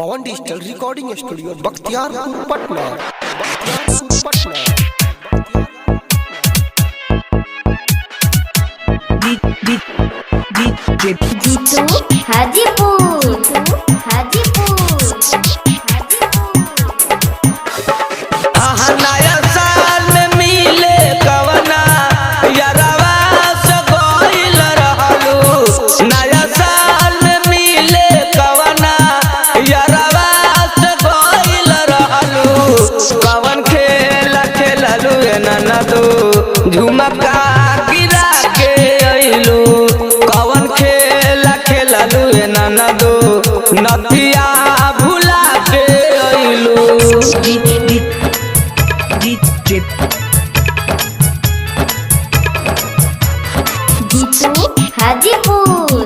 पवन digital recording studio Bakhtiyarpur Patna. Jitu Hajipur नया साल में मिले कवना यारवा से गइल रहलू। नया साल में मिले कवना यारवा से गइल रहलू। कवन खेल खेललू ननदो झुमका गिरा के अइलू। कवन खेल खेललू ननदो नथिया भुला के अइलू। जीतू हाजीपुर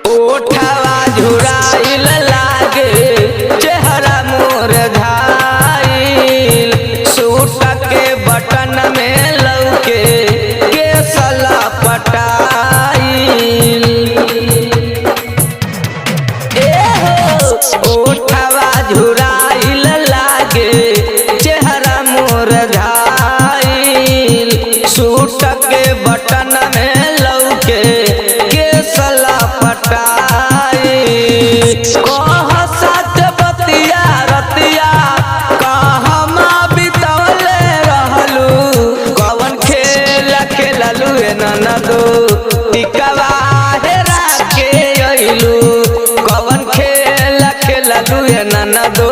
ओठवा झुराइल लागे चेहरा मोर धाइल। सूट के बटन में लौके केसला पटाइल। ओठवा झुराइल लागे चेहरा मोर धाइल। सूट के बटन में लौके केसला पटाइल। कह सच बतिया रतिया कहमा बितवले रहलू। कवन खेल खेललू ननदो टिकवा हेरा के अइलू। कवन खेल खेललू ननदो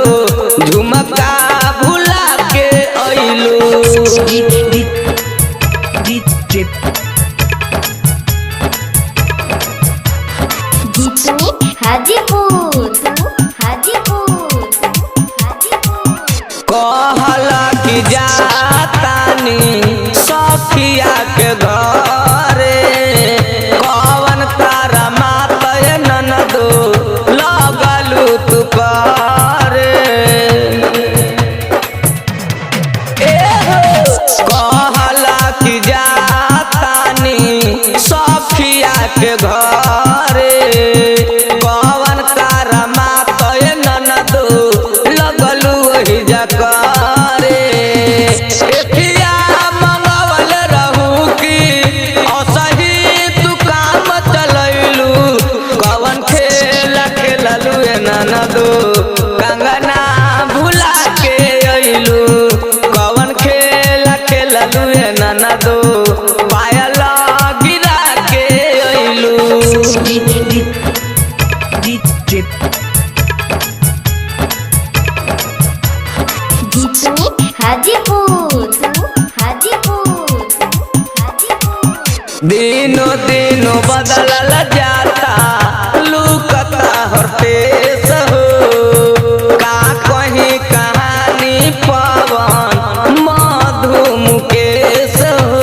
झुमका भुला के अइलू। जीतू हाजीपुर कहला कि जातानी सखिया के घरे। कवन तारा मातय ननदो लगलू तू करे। कहला कि जातानी सखिया के घरे। कवन तारा मातय ननदो लगलू वही जकरे। एथिया मंगवल रहू कि असही तू काम चलैलू। कवन खेल खेललू ननदो कंगना भुला के अइलू। कवन खेल खेललू ननदो पायल गिरा के अइलू। जीतू हाजीपुर दिनो दिनो बदलल जाता लुकता हरतेस हो। का कहीं कहानी पवन मधु मुकेश हो।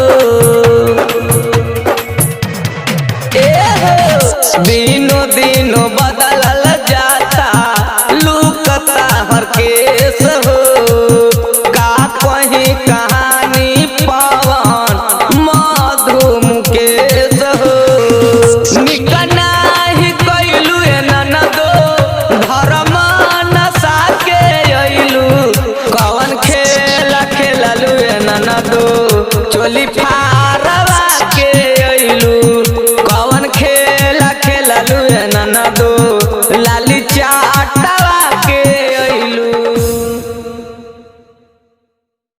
दिनो दिनो बदलल जाता लुकता हरकेश हो। का कहीं कहानी पवन मधु मुकेश हो। निकना ही कइलू ननदो धर्म नशा के अइलू। कवन खेल खेललू ननदो चोली फारवा के अइलू। कवन खेल खेललू ननदो लाली